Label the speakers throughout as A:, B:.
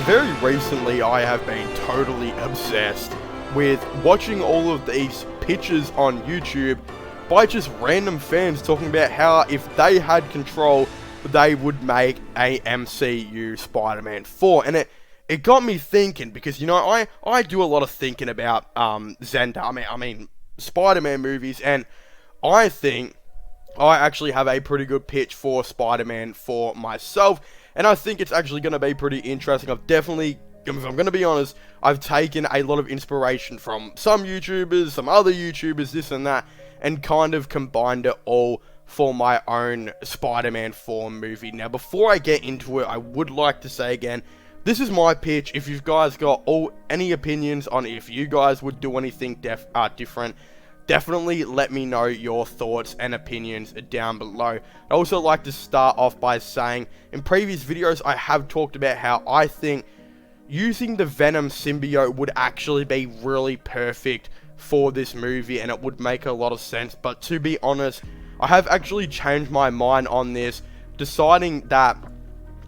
A: So very recently I have been totally obsessed with watching all of these pictures on YouTube by just random fans talking about how if they had control, they would make a MCU Spider-Man 4. And it got me thinking, because, you know, I do a lot of thinking about Spider-Man movies, and I think I actually have a pretty good pitch for Spider-Man for myself, and I think it's actually going to be pretty interesting. I've definitely, if I'm going to be honest, I've taken a lot of inspiration from some YouTubers, some other YouTubers, this and that, and kind of combined it all for my own Spider-Man 4 movie. Now, before I get into it, I would like to say again, this is my pitch. If you guys got any opinions on if you guys would do anything different, definitely let me know your thoughts and opinions down below. I'd also like to start off by saying, in previous videos, I have talked about how I think using the Venom symbiote would actually be really perfect for this movie, and it would make a lot of sense. But to be honest, I have actually changed my mind on this, deciding that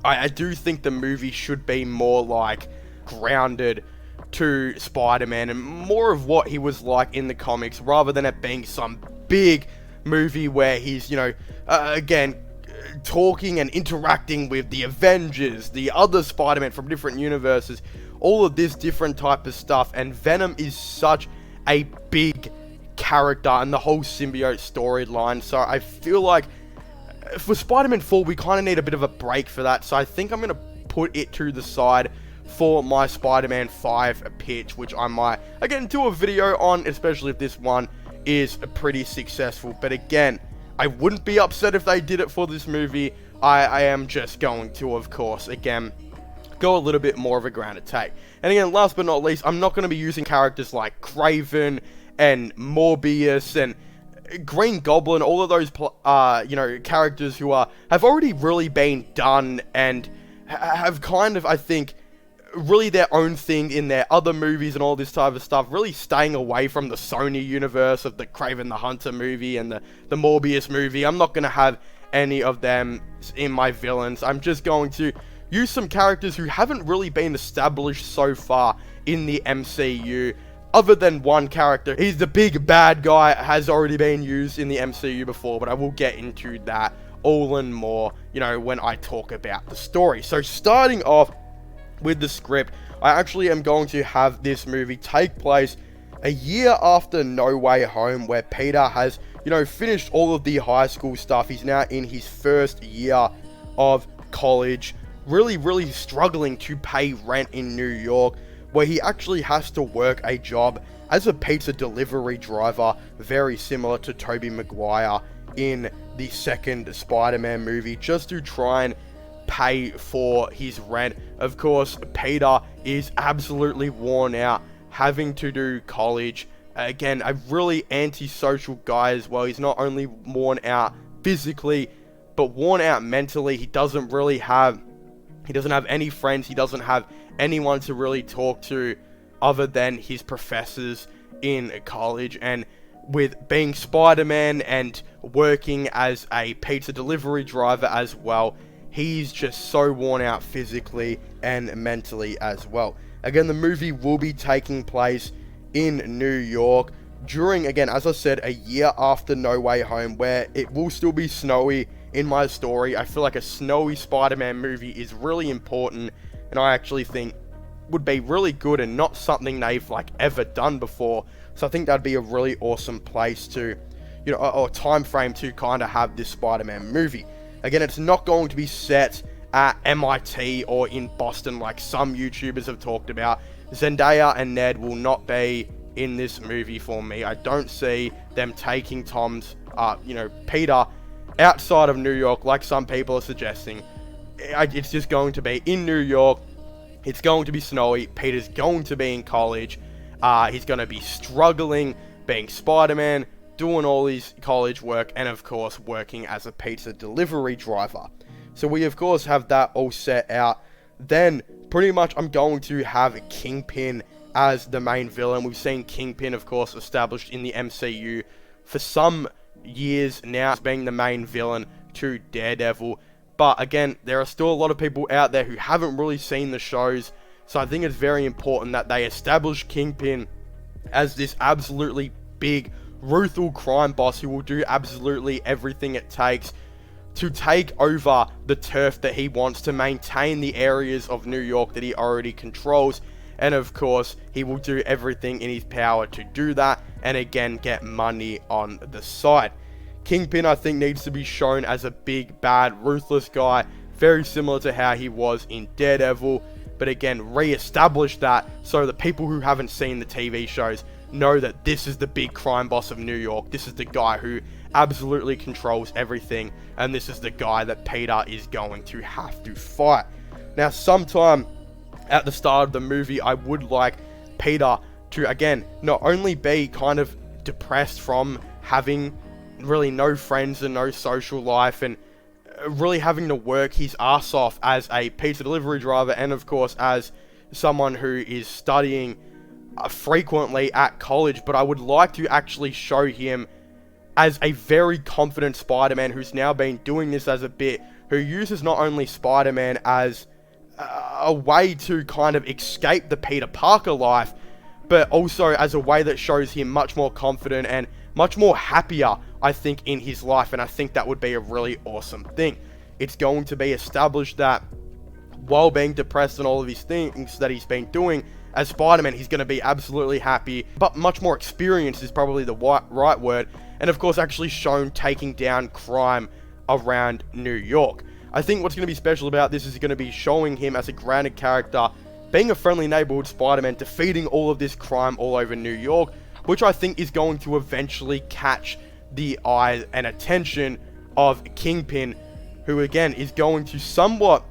A: I do think the movie should be more like grounded to Spider-Man and more of what he was like in the comics, rather than it being some big movie where he's, you know, again, talking and interacting with the Avengers, the other Spider-Man from different universes, all of this different type of stuff. And Venom is such a big character and the whole symbiote storyline, so I feel like for Spider-Man 4 we kind of need a bit of a break for that. So I think I'm going to put it to the side for my Spider-Man 5 pitch, which I might again do a video on, especially if this one is pretty successful. But again, I wouldn't be upset if they did it for this movie. I am just going to, of course, again, go a little bit more of a grounded take. And again, last but not least, I'm not going to be using characters like Kraven and Morbius and Green Goblin, all of those, you know, characters who have already really been done and have kind of, I think, really their own thing in their other movies and all this type of stuff, really staying away from the Sony universe of the Kraven the Hunter movie and the Morbius movie. I'm not going to have any of them in my villains. I'm just going to use some characters who haven't really been established so far in the MCU, other than one character. He's the big bad guy, has already been used in the MCU before, but I will get into that all and more, you know, when I talk about the story. So starting off with the script, I actually am going to have this movie take place a year after No Way Home, where Peter has, you know, finished all of the high school stuff. He's now in his first year of college, really struggling to pay rent in New York, where he actually has to work a job as a pizza delivery driver, very similar to Tobey Maguire in the second Spider-Man movie, just to try and pay for his rent. Of course, Peter is absolutely worn out having to do college. Again, a really antisocial guy as well. He's not only worn out physically, but worn out mentally. He doesn't have any friends. He doesn't have anyone to really talk to other than his professors in college. And with being Spider-Man and working as a pizza delivery driver as well, he's just so worn out physically and mentally as well. Again, the movie will be taking place in New York during, again, as I said, a year after No Way Home, where it will still be snowy in my story. I feel like a snowy Spider-Man movie is really important, and I actually think would be really good and not something they've like ever done before. So I think that'd be a really awesome place to, you know, or time frame to kind of have this Spider-Man movie. Again, it's not going to be set at MIT or in Boston like some YouTubers have talked about. Zendaya and Ned will not be in this movie for me. I don't see them taking Peter outside of New York like some people are suggesting. It's just going to be in New York. It's going to be snowy. Peter's going to be in college. He's going to be struggling being Spider-Man, doing all his college work, and of course working as a pizza delivery driver. So we of course have that all set out. Then pretty much I'm going to have Kingpin as the main villain. We've seen Kingpin, of course, established in the MCU for some years now as being the main villain to Daredevil. But again, there are still a lot of people out there who haven't really seen the shows So I think it's very important that they establish Kingpin as this absolutely big, ruthless crime boss who will do absolutely everything it takes to take over the turf that he wants, to maintain the areas of New York that he already controls. And of course, he will do everything in his power to do that, and again, get money on the side. Kingpin, I think, needs to be shown as a big, bad, ruthless guy, very similar to how he was in Daredevil, but again, re-establish that so that people who haven't seen the TV shows know that this is the big crime boss of New York. This is the guy who absolutely controls everything, and this is the guy that Peter is going to have to fight. Now, sometime at the start of the movie, I would like Peter to, again, not only be kind of depressed from having really no friends and no social life, and really having to work his ass off as a pizza delivery driver, and of course as someone who is studying frequently at college, but I would like to actually show him as a very confident Spider-Man who's now been doing this as a bit, who uses not only Spider-Man as a way to kind of escape the Peter Parker life, but also as a way that shows him much more confident and much more happier, I think, in his life. And I think that would be a really awesome thing. It's going to be established that while being depressed and all of these things that he's been doing as Spider-Man, he's going to be absolutely happy, but much more experienced is probably the right word. And of course, actually shown taking down crime around New York. I think what's going to be special about this is going to be showing him as a grounded character, being a friendly neighborhood Spider-Man, defeating all of this crime all over New York, which I think is going to eventually catch the eye and attention of Kingpin, who again is going to somewhat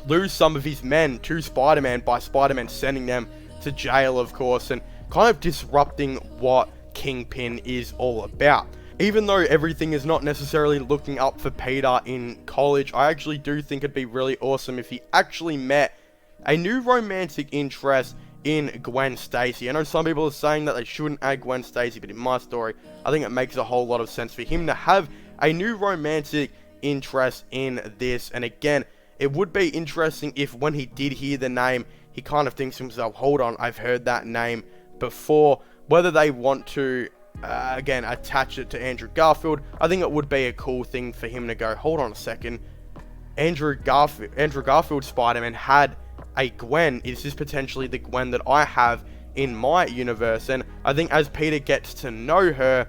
A: lose some of his men to Spider-Man by Spider-Man sending them to jail, of course, and kind of disrupting what Kingpin is all about. Even though everything is not necessarily looking up for Peter in college, I actually do think it'd be really awesome if he actually met a new romantic interest in Gwen Stacy. I know some people are saying that they shouldn't add Gwen Stacy, but in my story, I think it makes a whole lot of sense for him to have a new romantic interest in this. And again, it would be interesting if when he did hear the name, he kind of thinks to himself, hold on, I've heard that name before. Whether they want to, again, attach it to Andrew Garfield, I think it would be a cool thing for him to go, hold on a second, Andrew Garfield Spider-Man had a Gwen. Is this potentially the Gwen that I have in my universe? And I think as Peter gets to know her,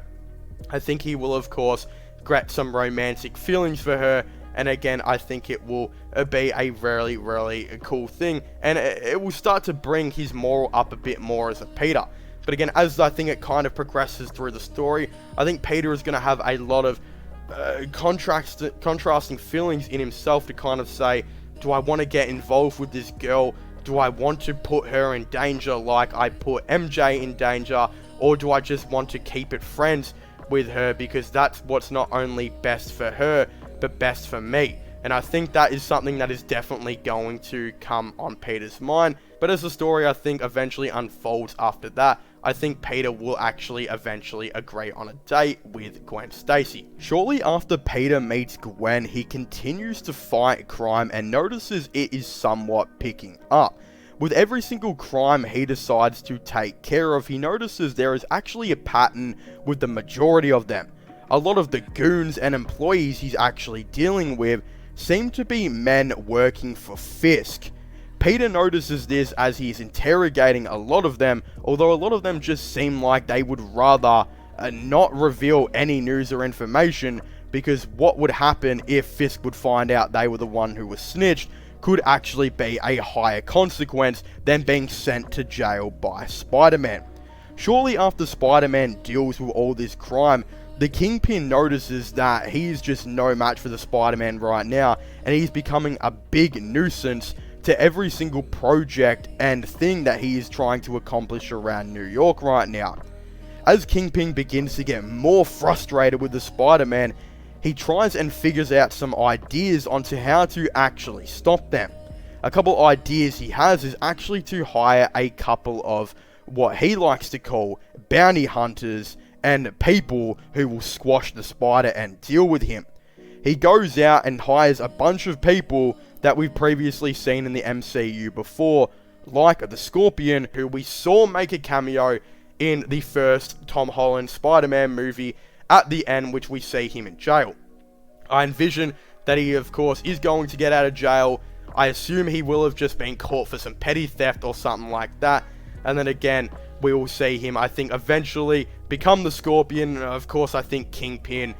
A: I think he will, of course, get some romantic feelings for her. And again, I think it will be a really, really cool thing. And it will start to bring his moral up a bit more as a Peter. But again, as I think it kind of progresses through the story, I think Peter is going to have a lot of contrasting feelings in himself to kind of say, do I want to get involved with this girl? Do I want to put her in danger like I put MJ in danger? Or do I just want to keep it friends with her because that's what's not only best for her, but best for me? And I think that is something that is definitely going to come on Peter's mind. But as the story, I think, eventually unfolds after that, I think Peter will actually eventually agree on a date with Gwen Stacy. Shortly after Peter meets Gwen, he continues to fight crime and notices it is somewhat picking up. With every single crime he decides to take care of, he notices there is actually a pattern with the majority of them. A lot of the goons and employees he's actually dealing with seem to be men working for Fisk. Peter notices this as he is interrogating a lot of them, although a lot of them just seem like they would rather not reveal any news or information, because what would happen if Fisk would find out they were the one who was snitched could actually be a higher consequence than being sent to jail by Spider-Man. Shortly after Spider-Man deals with all this crime, the Kingpin notices that he is just no match for the Spider-Man right now, and he's becoming a big nuisance to every single project and thing that he is trying to accomplish around New York right now. As Kingpin begins to get more frustrated with the Spider-Man, he tries and figures out some ideas onto how to actually stop them. A couple ideas he has is actually to hire a couple of what he likes to call bounty hunters and people who will squash the Spider and deal with him. He goes out and hires a bunch of people that we've previously seen in the MCU before, like the Scorpion, who we saw make a cameo in the first Tom Holland Spider-Man movie at the end, which we see him in jail. I envision that he, of course, is going to get out of jail. I assume he will have just been caught for some petty theft or something like that. And then again, we will see him, I think, eventually become the Scorpion. And of course, I think Kingpin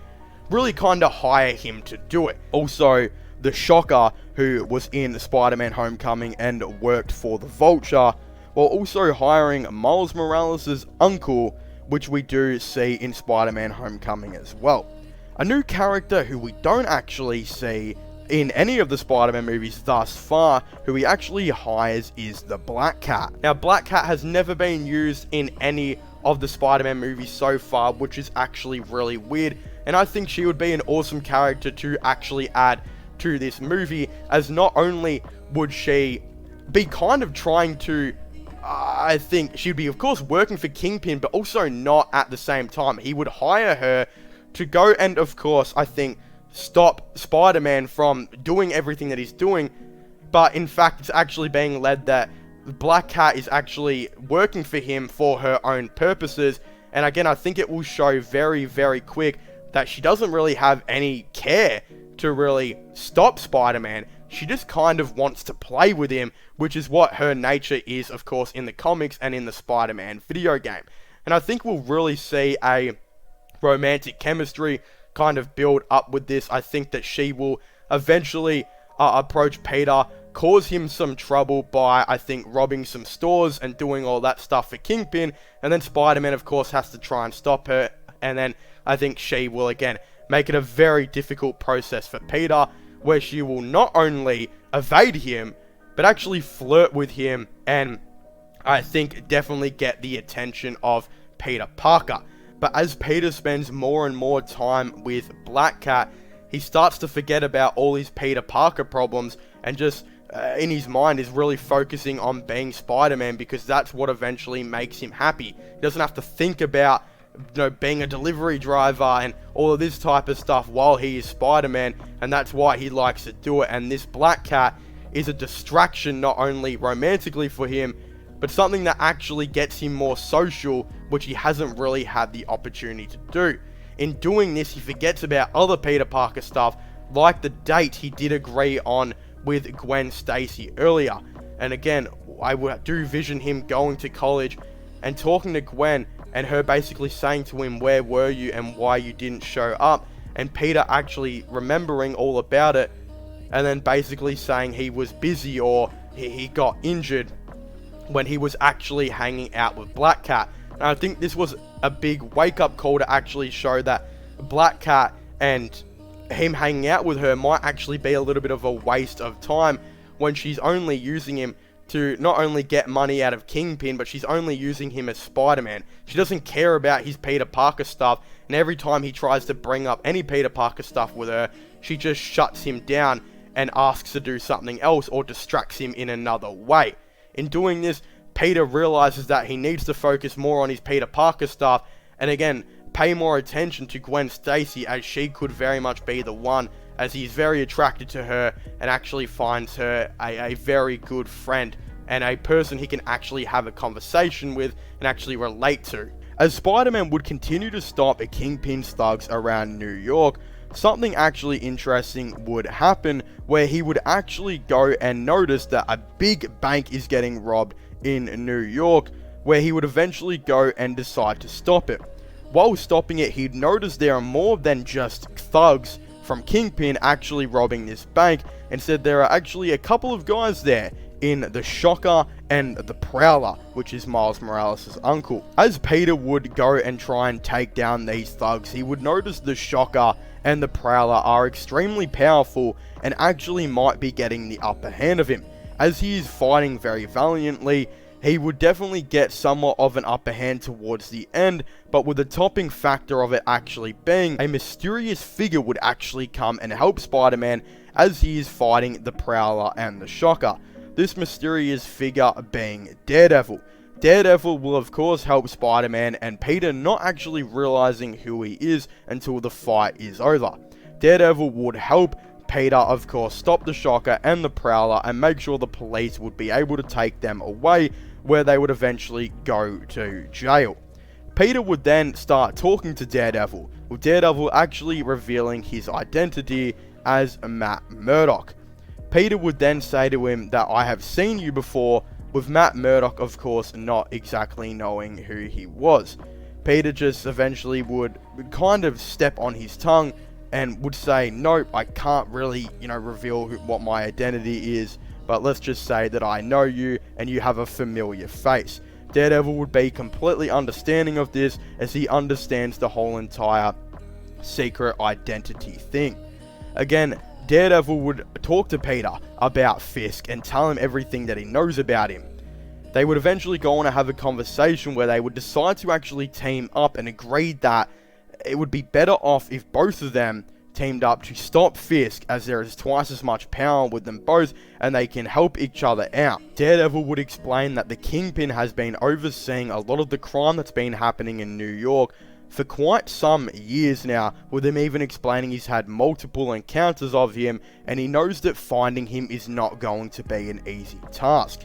A: really kind of hire him to do it. Also, the Shocker, who was in Spider-Man Homecoming and worked for the Vulture, while also hiring Miles Morales' uncle, which we do see in Spider-Man Homecoming as well. A new character who we don't actually see in any of the Spider-Man movies thus far, who he actually hires, is the Black Cat. Now, Black Cat has never been used in any of the Spider-Man movies so far, which is actually really weird, and I think she would be an awesome character to actually add to this movie, as not only would she be kind of trying to, I think she'd be, of course, working for Kingpin, but also not at the same time. He would hire her to go and, of course, I think, stop Spider-Man from doing everything that he's doing, but in fact, it's actually being led that Black Cat is actually working for him for her own purposes, and again, I think it will show very, very quick that she doesn't really have any care to really stop Spider-Man. She just kind of wants to play with him, which is what her nature is, of course, in the comics and in the Spider-Man video game. And I think we'll really see a romantic chemistry kind of build up with this. I think that she will eventually approach Peter, cause him some trouble by, I think, robbing some stores and doing all that stuff for Kingpin, and then Spider-Man, of course, has to try and stop her, and then I think she will, again, make it a very difficult process for Peter, where she will not only evade him, but actually flirt with him, and I think definitely get the attention of Peter Parker. But as Peter spends more and more time with Black Cat, he starts to forget about all his Peter Parker problems, and just in his mind is really focusing on being Spider-Man, because that's what eventually makes him happy. He doesn't have to think about, being a delivery driver and all of this type of stuff while he is Spider-Man, and that's why he likes to do it. And this Black Cat is a distraction, not only romantically for him, but something that actually gets him more social, which he hasn't really had the opportunity to do. In doing this, he forgets about other Peter Parker stuff, like the date he did agree on with Gwen Stacy earlier. And again, I do vision him going to college and talking to Gwen, and her basically saying to him, "Where were you and why you didn't show up?" And Peter actually remembering all about it, and then basically saying he was busy or he got injured when he was actually hanging out with Black Cat. And I think this was a big wake-up call to actually show that Black Cat and him hanging out with her might actually be a little bit of a waste of time, when she's only using him to not only get money out of Kingpin, but she's only using him as Spider-Man. She doesn't care about his Peter Parker stuff, and every time he tries to bring up any Peter Parker stuff with her, she just shuts him down and asks to do something else or distracts him in another way. In doing this, Peter realizes that he needs to focus more on his Peter Parker stuff, and again, pay more attention to Gwen Stacy, as she could very much be the one, as he's very attracted to her and actually finds her a very good friend and a person he can actually have a conversation with and actually relate to. As Spider-Man would continue to stop Kingpin's thugs around New York, something actually interesting would happen, where he would actually go and notice that a big bank is getting robbed in New York, where he would eventually go and decide to stop it. While stopping it, he'd notice there are more than just thugs from Kingpin actually robbing this bank, and said there are actually a couple of guys there in the Shocker and the Prowler, which is Miles Morales' uncle. As Peter would go and try and take down these thugs, he would notice the Shocker and the Prowler are extremely powerful and actually might be getting the upper hand of him. As he is fighting very valiantly, he would definitely get somewhat of an upper hand towards the end, but with the topping factor of it actually being a mysterious figure would actually come and help Spider-Man as he is fighting the Prowler and the Shocker. This mysterious figure being Daredevil. Daredevil will of course help Spider-Man, and Peter not actually realizing who he is until the fight is over. Daredevil would help Peter, of course, stop the Shocker and the Prowler and make sure the police would be able to take them away, where they would eventually go to jail. Peter would then start talking to Daredevil, with Daredevil actually revealing his identity as Matt Murdock. Peter would then say to him that I have seen you before, with Matt Murdock, of course, not exactly knowing who he was. Peter just eventually would kind of step on his tongue and would say, nope, I can't really, reveal what my identity is, but let's just say that I know you and you have a familiar face. Daredevil would be completely understanding of this, as he understands the whole entire secret identity thing. Again, Daredevil would talk to Peter about Fisk and tell him everything that he knows about him. They would eventually go on to have a conversation where they would decide to actually team up, and agreed that it would be better off if both of them teamed up to stop Fisk, as there is twice as much power with them both and they can help each other out. Daredevil would explain that the Kingpin has been overseeing a lot of the crime that's been happening in New York for quite some years now, with him even explaining he's had multiple encounters of him and he knows that finding him is not going to be an easy task.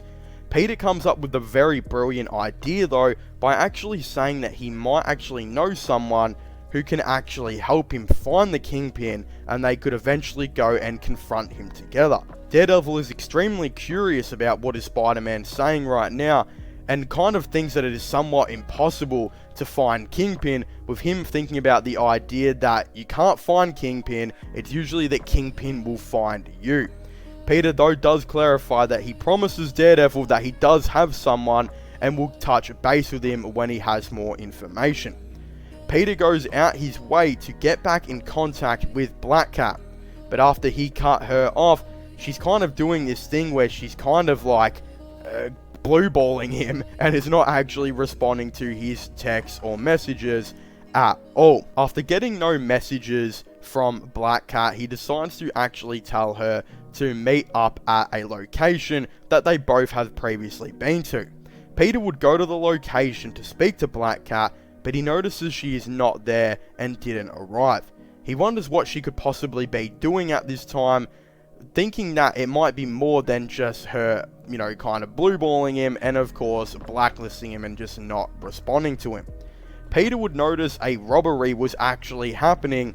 A: Peter comes up with a very brilliant idea though, by actually saying that he might actually know someone who can actually help him find the Kingpin, and they could eventually go and confront him together. Daredevil is extremely curious about what is Spider-Man saying right now, and kind of thinks that it is somewhat impossible to find Kingpin, with him thinking about the idea that you can't find Kingpin, it's usually that Kingpin will find you. Peter though does clarify that he promises Daredevil that he does have someone and will touch base with him when he has more information. Peter goes out his way to get back in contact with Black Cat, but after he cut her off, she's kind of doing this thing where she's kind of like blue balling him and is not actually responding to his texts or messages at all. After getting no messages from Black Cat, he decides to actually tell her to meet up at a location that they both had previously been to. Peter would go to the location to speak to Black Cat, but he notices she is not there and didn't arrive. He wonders what she could possibly be doing at this time, thinking that it might be more than just her, kind of blue-balling him and of course blacklisting him and just not responding to him. Peter would notice a robbery was actually happening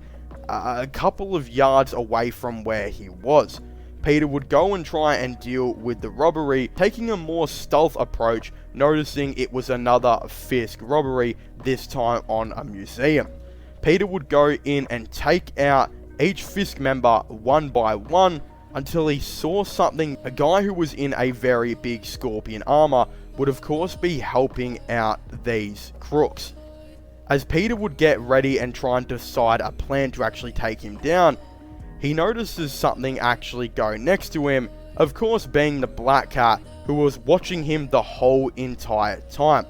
A: a couple of yards away from where he was. Peter would go and try and deal with the robbery, taking a more stealth approach, noticing it was another Fisk robbery, this time on a museum. Peter would go in and take out each Fisk member one by one until he saw something. A guy who was in a very big Scorpion armor would of course be helping out these crooks. As Peter would get ready and try and decide a plan to actually take him down, he notices something actually go next to him, of course being the Black Cat, who was watching him the whole entire time.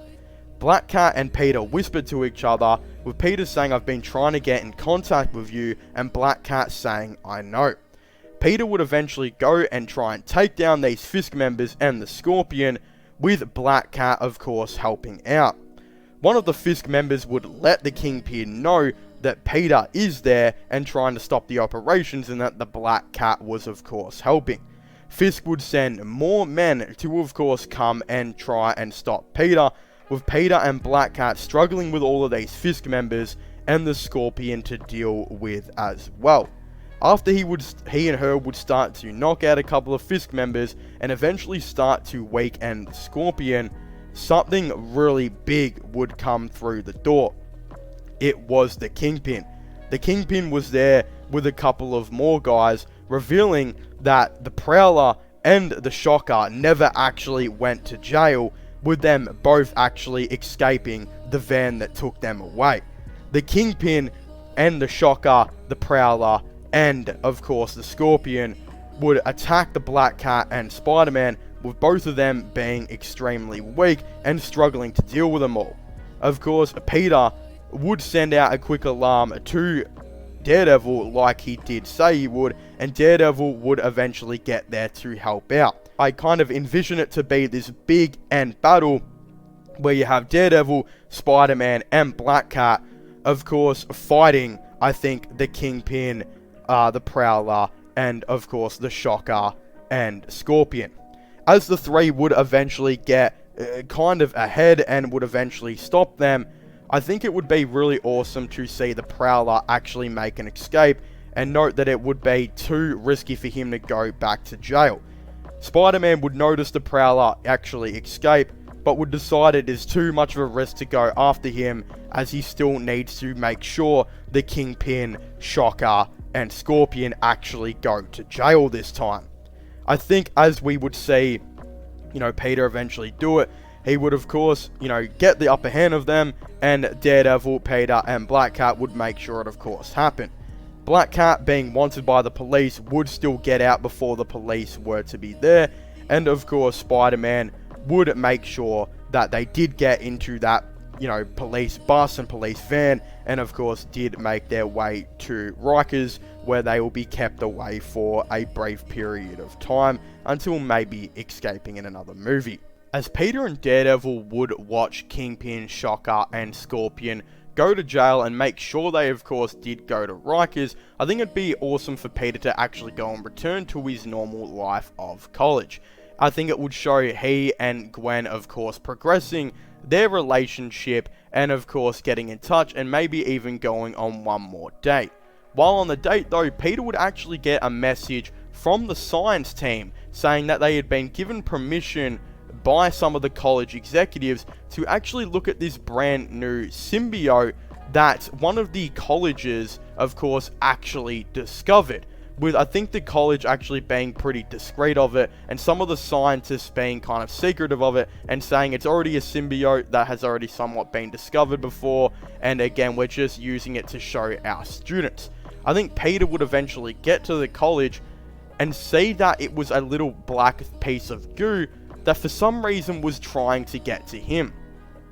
A: Black Cat and Peter whispered to each other, with Peter saying, "I've been trying to get in contact with you," and Black Cat saying, "I know." Peter would eventually go and try and take down these Fisk members and the Scorpion, with Black Cat of course helping out. One of the Fisk members would let the Kingpin know that Peter is there and trying to stop the operations, and that the Black Cat was of course helping. Fisk would send more men to of course come and try and stop Peter, with Peter and Black Cat struggling with all of these Fisk members and the Scorpion to deal with as well. After he and her would start to knock out a couple of Fisk members and eventually start to weaken the Scorpion, something really big would come through the door. It was the Kingpin. The Kingpin was there with a couple of more guys, revealing that the Prowler and the Shocker never actually went to jail, with them both actually escaping the van that took them away. The Kingpin and the Shocker, the Prowler, and of course the Scorpion would attack the Black Cat and Spider-Man, with both of them being extremely weak and struggling to deal with them all. Of course, Peter would send out a quick alarm to Daredevil like he did say he would, and Daredevil would eventually get there to help out. I kind of envision it to be this big end battle where you have Daredevil, Spider-Man, and Black Cat, of course, fighting, I think, the Kingpin, the Prowler, and of course the Shocker and Scorpion. As the three would eventually get kind of ahead and would eventually stop them, I think it would be really awesome to see the Prowler actually make an escape, and note that it would be too risky for him to go back to jail. Spider-Man would notice the Prowler actually escape, but would decide it is too much of a risk to go after him, as he still needs to make sure the Kingpin, Shocker, and Scorpion actually go to jail this time. I think as we would see, Peter eventually do it, he would of course, get the upper hand of them, and Daredevil, Peter, and Black Cat would make sure it of course happened. Black Cat, being wanted by the police, would still get out before the police were to be there, and of course Spider-Man would make sure that they did get into that, police bus and police van, and of course did make their way to Rikers, where they will be kept away for a brief period of time, until maybe escaping in another movie. As Peter and Daredevil would watch Kingpin, Shocker, and Scorpion go to jail and make sure they of course did go to Rikers, I think it'd be awesome for Peter to actually go and return to his normal life of college. I think it would show he and Gwen of course progressing their relationship, and of course getting in touch, and maybe even going on one more date. While on the date though, Peter would actually get a message from the science team saying that they had been given permission by some of the college executives to actually look at this brand new symbiote that one of the colleges of course actually discovered, with I think the college actually being pretty discreet of it, and some of the scientists being kind of secretive of it, and saying it's already a symbiote that has already somewhat been discovered before, and again we're just using it to show our students. I think Peter would eventually get to the college and see that it was a little black piece of goo that for some reason was trying to get to him.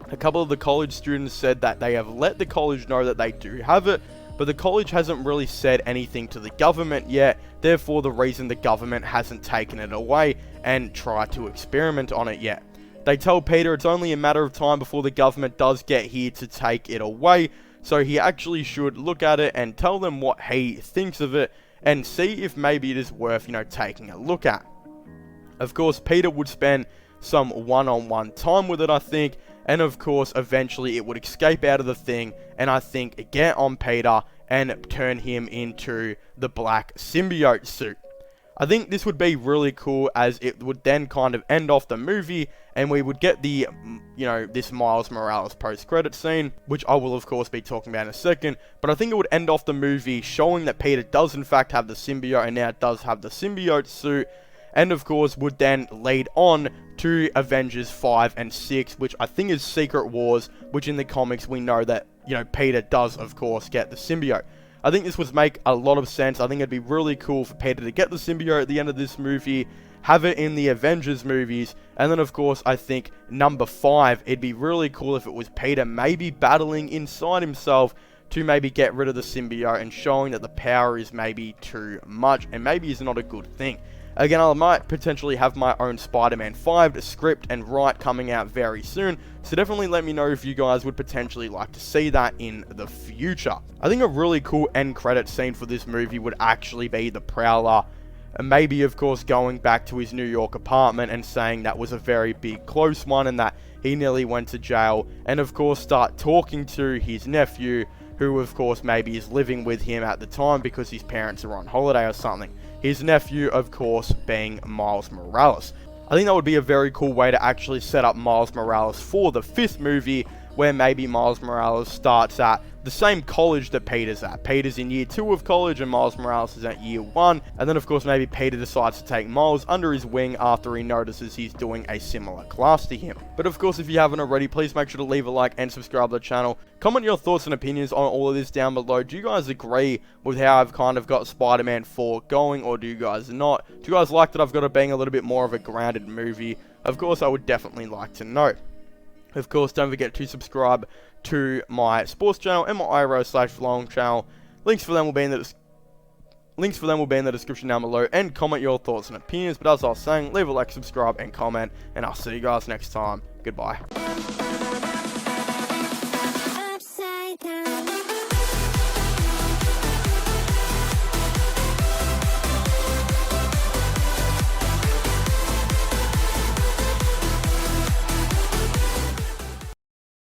A: A couple of the college students said that they have let the college know that they do have it, but the college hasn't really said anything to the government yet, therefore the reason the government hasn't taken it away and tried to experiment on it yet. They tell Peter it's only a matter of time before the government does get here to take it away, so he actually should look at it and tell them what he thinks of it, and see if maybe it is worth, taking a look at. Of course, Peter would spend some one-on-one time with it, I think, and of course, eventually it would escape out of the thing, and I think get on Peter and turn him into the black symbiote suit. I think this would be really cool, as it would then kind of end off the movie, and we would get the, this Miles Morales post-credit scene, which I will of course be talking about in a second, but I think it would end off the movie showing that Peter does in fact have the symbiote, and now does have the symbiote suit, and of course would then lead on to Avengers 5 and 6, which I think is Secret Wars, which in the comics we know that, Peter does of course get the symbiote. I think this would make a lot of sense. I think it'd be really cool for Peter to get the symbiote at the end of this movie, have it in the Avengers movies, and then of course I think number 5, it'd be really cool if it was Peter maybe battling inside himself to maybe get rid of the symbiote, and showing that the power is maybe too much and maybe is not a good thing. Again, I might potentially have my own Spider-Man 5 script and write coming out very soon, so definitely let me know if you guys would potentially like to see that in the future. I think a really cool end credit scene for this movie would actually be the Prowler, and maybe of course going back to his New York apartment and saying that was a very big close one and that he nearly went to jail, and of course start talking to his nephew, who of course maybe is living with him at the time because his parents are on holiday or something. His nephew, of course, being Miles Morales. I think that would be a very cool way to actually set up Miles Morales for the 5th movie, where maybe Miles Morales starts at the same college that Peter's at. Peter's in year 2 of college and Miles Morales is at year 1. And then of course maybe Peter decides to take Miles under his wing after he notices he's doing a similar class to him. But of course, if you haven't already, please make sure to leave a like and subscribe to the channel. Comment your thoughts and opinions on all of this down below. Do you guys agree with how I've kind of got Spider-Man 4 going, or do you guys not? Do you guys like that I've got it being a little bit more of a grounded movie? Of course, I would definitely like to know. Of course, don't forget to subscribe to my sports channel and my IRO/vlog channel. Links for them will be in the description down below, and comment your thoughts and opinions. But as I was saying, leave a like, subscribe, and comment, and I'll see you guys next time. Goodbye.